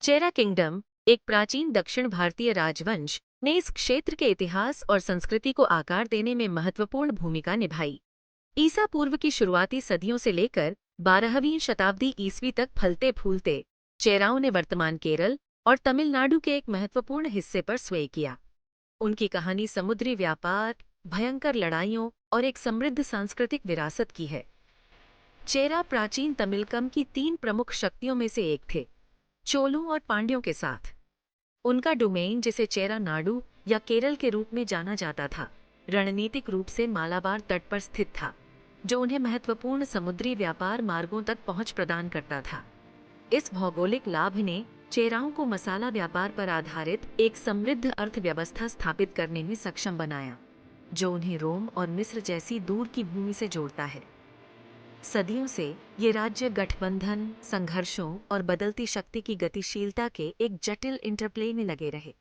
चेरा kingdom, एक प्राचीन दक्षिण भारतीय राजवंश, ने इस क्षेत्र के इतिहास और संस्कृति को आकार देने में महत्वपूर्ण भूमिका निभाई। ईसा पूर्व की शुरुआती सदियों से लेकर 12वीं शताब्दी ईस्वी तक फलते फूलते चेराओं ने वर्तमान केरल और तमिलनाडु के एक महत्वपूर्ण हिस्से पर स्वय किया। उनकी कहानी समुद्री व्यापार, भयंकर लड़ाइयों और एक समृद्ध सांस्कृतिक विरासत की है। चेरा प्राचीन तमिलकम की 3 प्रमुख शक्तियों में से एक थे, चोलों और पांड्यों के साथ। उनका डोमेन, जिसे चेरा नाडु या केरल के रूप में जाना जाता था, रणनीतिक रूप से मालाबार तट पर स्थित था, जो उन्हें महत्वपूर्ण समुद्री व्यापार मार्गों तक पहुंच प्रदान करता था। इस भौगोलिक लाभ ने चेराओं को मसाला व्यापार पर आधारित एक समृद्ध अर्थव्यवस्था स्थापित करने में सक्षम बनाया, जो उन्हें रोम और मिस्र जैसी दूर की भूमि से जोड़ता है। सदियों से ये राज्य गठबंधन, संघर्षों और बदलती शक्ति की गतिशीलता के एक जटिल इंटरप्ले में लगे रहे।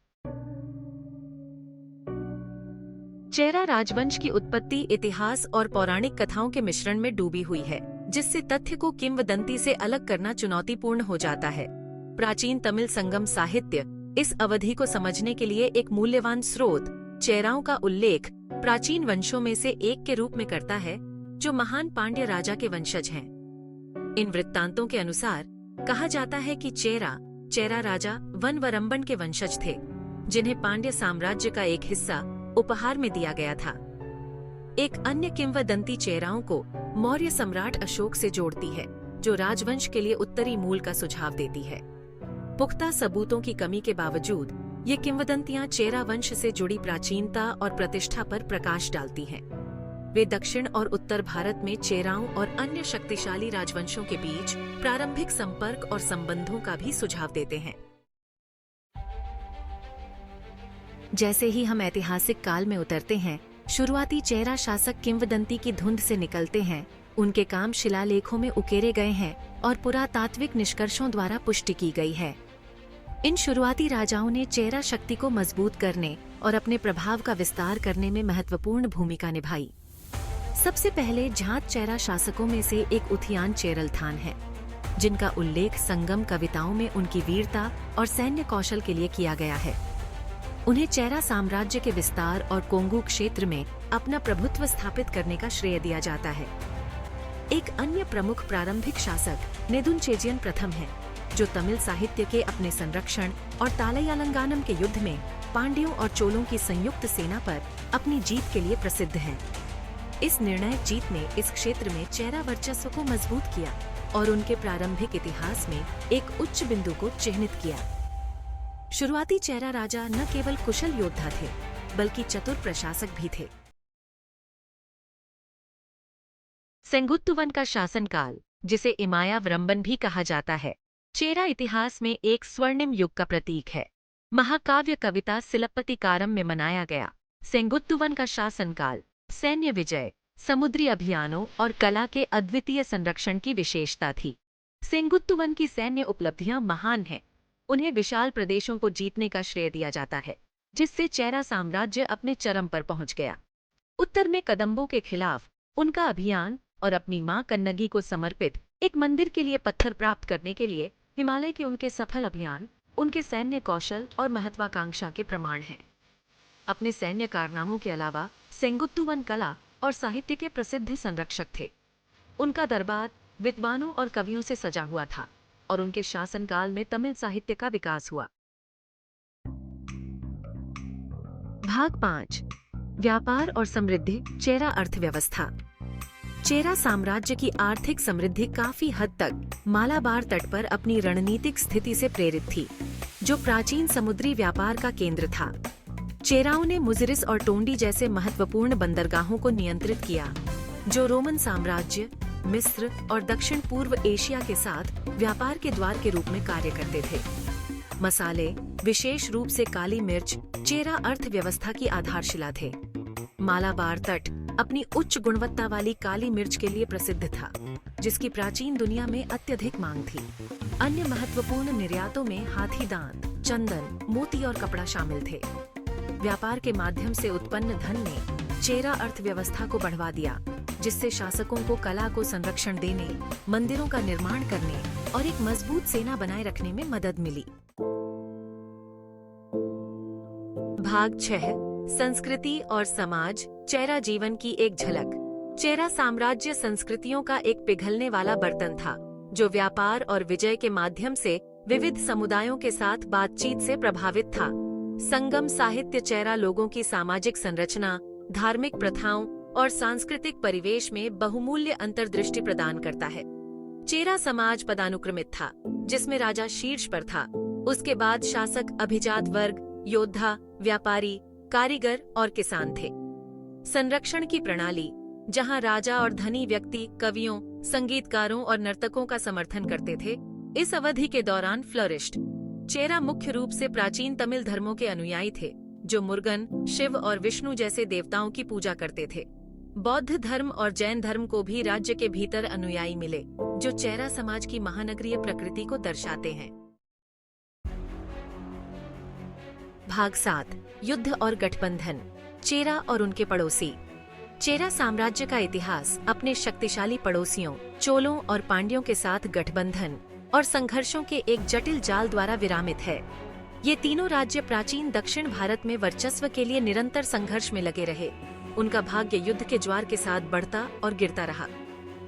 चेरा राजवंश की उत्पत्ति इतिहास और पौराणिक कथाओं के मिश्रण में डूबी हुई है, जिससे तथ्य को किंवदंती से अलग करना चुनौतीपूर्ण हो जाता है। प्राचीन तमिल संगम साहित्य इस अवधि को समझने के लिए एक मूल्यवान स्रोत चेराओं का उल्लेख प्राचीन वंशों में से एक के रूप में करता है, जो महान पांड्य राजा के वंशज हैं। इन वृत्तांतों के अनुसार कहा जाता है कि चेरा राजा वनवरंबन के वंशज थे, जिन्हें पांड्य साम्राज्य का एक हिस्सा उपहार में दिया गया था। एक अन्य किंवदंती चेराओं को मौर्य सम्राट अशोक से जोड़ती है, जो राजवंश के लिए उत्तरी मूल का सुझाव देती है। पुख्ता सबूतों की कमी के बावजूद ये किंवदंतियां चेरा वंश से जुड़ी प्राचीनता और प्रतिष्ठा पर प्रकाश डालती हैं। वे दक्षिण और उत्तर भारत में चेराओं और अन्य शक्तिशाली राजवंशों के बीच प्रारंभिक संपर्क और संबंधों का भी सुझाव देते हैं। जैसे ही हम ऐतिहासिक काल में उतरते हैं, शुरुआती चेरा शासक किंवदंती की धुंध से निकलते हैं। उनके काम शिलालेखों में उकेरे गए हैं और पुरातात्विक निष्कर्षों द्वारा पुष्टि की गई है। इन शुरुआती राजाओं ने चेरा शक्ति को मजबूत करने और अपने प्रभाव का विस्तार करने में महत्वपूर्ण भूमिका निभाई। सबसे पहले झात चेरा शासकों में से एक उथियान चेरलथान है, जिनका उल्लेख संगम कविताओं में उनकी वीरता और सैन्य कौशल के लिए किया गया है। उन्हें चेरा साम्राज्य के विस्तार और कोंगू क्षेत्र में अपना प्रभुत्व स्थापित करने का श्रेय दिया जाता है। एक अन्य प्रमुख प्रारंभिक शासक नेदुनचेजियन प्रथम है, जो तमिल साहित्य के अपने संरक्षण और तालैयालंगानम के युद्ध में पांड्यों और चोलों की संयुक्त सेना पर अपनी जीत के लिए प्रसिद्ध हैं। इस निर्णायक जीत ने इस क्षेत्र में चेरा वर्चस्व को मजबूत किया और उनके प्रारंभिक इतिहास में एक उच्च बिंदु को चिह्नित किया। शुरुआती चेरा राजा न केवल कुशल योद्धा थे, बल्कि चतुर प्रशासक भी थे। सेंगुत्तुवन का शासनकाल, जिसे इमायावरंबन भी कहा जाता है, चेरा इतिहास में एक स्वर्णिम युग का प्रतीक है। महाकाव्य कविता सिलप्पतिकारम में मनाया गया सेंगुत्तुवन का शासनकाल सैन्य विजय, समुद्री अभियानों और कला के अद्वितीय संरक्षण की विशेषता थी। सेंगुत्तुवन की सैन्य उपलब्धियां महान हैं। उन्हें विशाल प्रदेशों को जीतने का श्रेय दिया जाता है, जिससे चेरा साम्राज्य अपने चरम पर पहुंच गया। उत्तर में कदंबों के खिलाफ उनका अभियान और अपनी मां कन्नगी को समर्पित एक मंदिर के लिए पत्थर प्राप्त करने के लिए हिमालय के उनके सफल अभियान उनके सैन्य कौशल और महत्वाकांक्षा के प्रमाण हैं। अपने सैन्य कारनामों के अलावा सेंगुत्तुवन कला और साहित्य के प्रसिद्ध संरक्षक थे। उनका दरबार विद्वानों और कवियों से सजा हुआ था और उनके शासनकाल में तमिल साहित्य का विकास हुआ। भाग 5, व्यापार और समृद्धि, चेरा अर्थव्यवस्था। चेरा साम्राज्य की आर्थिक समृद्धि काफी हद तक मालाबार तट पर अपनी रणनीतिक स्थिति से प्रेरित थी, जो प्राचीन समुद्री व्यापार का केंद्र था। चेराओं ने मुजिरिस और टोंडी जैसे महत्वपूर्ण बंदरगाहों को नियंत्रित किया, जो रोमन साम्राज्य, मिस्र और दक्षिण पूर्व एशिया के साथ व्यापार के द्वार के रूप में कार्य करते थे। मसाले, विशेष रूप से काली मिर्च, चेरा अर्थव्यवस्था की आधारशिला थे। मालाबार तट अपनी उच्च गुणवत्ता वाली काली मिर्च के लिए प्रसिद्ध था, जिसकी प्राचीन दुनिया में अत्यधिक मांग थी। अन्य महत्वपूर्ण निर्यातों में हाथी दांत, चंदन, मोती और कपड़ा शामिल थे। व्यापार के माध्यम से उत्पन्न धन ने चेरा अर्थव्यवस्था को बढ़वा दिया, जिससे शासकों को कला को संरक्षण देने, मंदिरों का निर्माण करने और एक मजबूत सेना बनाए रखने में मदद मिली। भाग 6 संस्कृति और समाज, चेरा जीवन की एक झलक। चेरा साम्राज्य संस्कृतियों का एक पिघलने वाला बर्तन था, जो व्यापार और विजय के माध्यम से विविध समुदायों के साथ बातचीत से प्रभावित था। संगम साहित्य चेरा लोगों की सामाजिक संरचना, धार्मिक प्रथाओं और सांस्कृतिक परिवेश में बहुमूल्य अंतर्दृष्टि प्रदान करता है। चेरा समाज पदानुक्रमित था, जिसमें राजा शीर्ष पर था, उसके बाद शासक, अभिजात वर्ग, योद्धा, व्यापारी, कारीगर और किसान थे। संरक्षण की प्रणाली, जहां राजा और धनी व्यक्ति कवियों, संगीतकारों और नर्तकों का समर्थन करते थे, इस अवधि के दौरान फ्लरिश्ड। चेरा मुख्य रूप से प्राचीन तमिल धर्मों के अनुयायी थे, जो मुरुगन, शिव और विष्णु जैसे देवताओं की पूजा करते थे। बौद्ध धर्म और जैन धर्म को भी राज्य के भीतर अनुयायी मिले, जो चेरा समाज की महानगरीय प्रकृति को दर्शाते हैं। भाग 7 युद्ध और गठबंधन, चेरा और उनके पड़ोसी। चेरा साम्राज्य का इतिहास अपने शक्तिशाली पड़ोसियों, चोलों और पांड्यों के साथ गठबंधन और संघर्षों के एक जटिल जाल द्वारा विरामित है। ये तीनों राज्य प्राचीन दक्षिण भारत में वर्चस्व के लिए निरंतर संघर्ष में लगे रहे। उनका भाग्य युद्ध के ज्वार के साथ बढ़ता और गिरता रहा।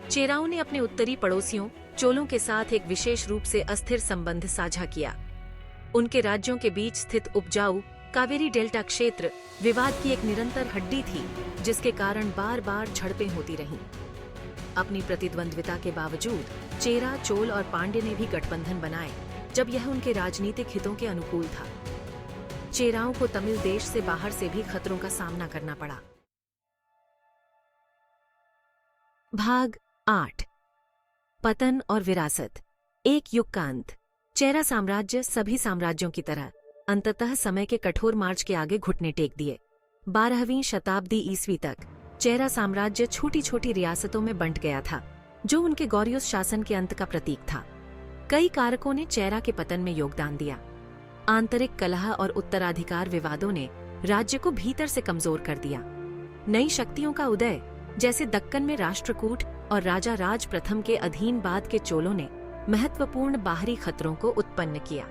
चेराओं ने अपने उत्तरी पड़ोसियों, चोलों के साथ एक विशेष रूप से अस्थिर संबंध साझा किया। उनके राज्यों के बीच स्थित उपजाऊ कावेरी डेल्टा क्षेत्र विवाद की एक निरंतर हड्डी थी, जिसके कारण बार बार झड़पें होती रहीं। अपनी प्रतिद्वंद्विता के बावजूद चेरा, चोल और पांड्य ने भी गठबंधन बनाए, जब यह उनके राजनीतिक हितों के अनुकूल था। चेराओं को तमिल देश से बाहर से भी खतरों का सामना करना पड़ा। भाग 8 पतन और विरासत, एक युग का अंत। चेरा साम्राज्य सभी साम्राज्यों की तरह अंततः समय के कठोर मार्च के आगे घुटने टेक दिए। 12वीं शताब्दी ईस्वी तक चेरा साम्राज्य छोटी छोटी रियासतों में बंट गया था, जो उनके गौरियस शासन के अंत का प्रतीक था। कई कारकों ने चेरा के पतन में योगदान दिया। आंतरिक कलह और उत्तराधिकार विवादों ने राज्य को भीतर से कमजोर कर दिया। नई शक्तियों का उदय, जैसे दक्कन में राष्ट्रकूट और राजा राज प्रथम के अधीन बाद के चोलों ने महत्वपूर्ण बाहरी खतरों को उत्पन्न किया।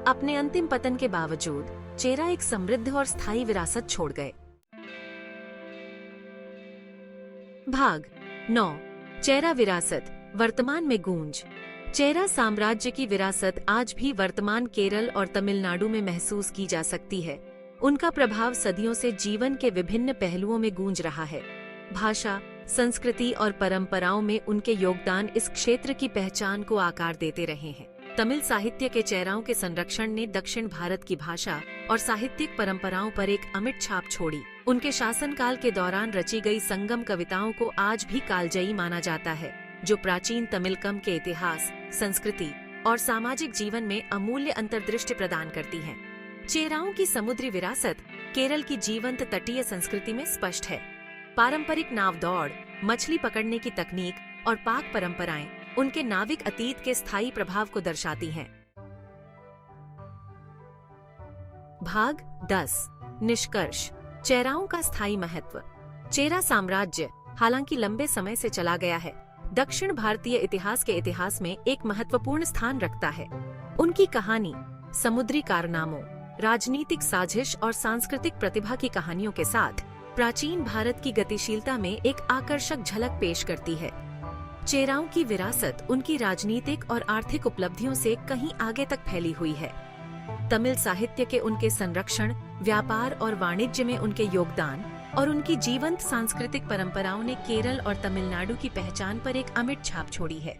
अपने अंतिम पतन के बावजूद चेरा एक समृद्ध और स्थायी विरासत छोड़ गए। भाग 9 चेरा विरासत, वर्तमान में गूंज। चेरा साम्राज्य की विरासत आज भी वर्तमान केरल और तमिलनाडु में महसूस की जा सकती है। उनका प्रभाव सदियों से जीवन के विभिन्न पहलुओं में गूंज रहा है। भाषा, संस्कृति और परंपराओं में उनके योगदान इस क्षेत्र की पहचान को आकार देते रहे हैं। तमिल साहित्य के चेराओं के संरक्षण ने दक्षिण भारत की भाषा और साहित्यिक परंपराओं पर एक अमिट छाप छोड़ी। उनके शासनकाल के दौरान रची गई संगम कविताओं को आज भी कालजयी माना जाता है, जो प्राचीन तमिलकम के इतिहास, संस्कृति और सामाजिक जीवन में अमूल्य अंतर्दृष्टि प्रदान करती हैं। चेराओं की समुद्री विरासत केरल की जीवंत तटीय संस्कृति में स्पष्ट है। पारंपरिक नाव दौड़, मछली पकड़ने की तकनीक और पाक परंपराएं उनके नाविक अतीत के स्थायी प्रभाव को दर्शाती हैं। भाग 10 निष्कर्ष, चेराओं का स्थायी महत्व। चेरा साम्राज्य हालांकि लंबे समय से चला गया है, दक्षिण भारतीय इतिहास के इतिहास में एक महत्वपूर्ण स्थान रखता है। उनकी कहानी समुद्री कारनामों, राजनीतिक साजिश और सांस्कृतिक प्रतिभा की कहानियों के साथ प्राचीन भारत की गतिशीलता में एक आकर्षक झलक पेश करती है। चेराओं की विरासत उनकी राजनीतिक और आर्थिक उपलब्धियों से कहीं आगे तक फैली हुई है। तमिल साहित्य के उनके संरक्षण, व्यापार और वाणिज्य में उनके योगदान और उनकी जीवंत सांस्कृतिक परंपराओं ने केरल और तमिलनाडु की पहचान पर एक अमिट छाप छोड़ी है।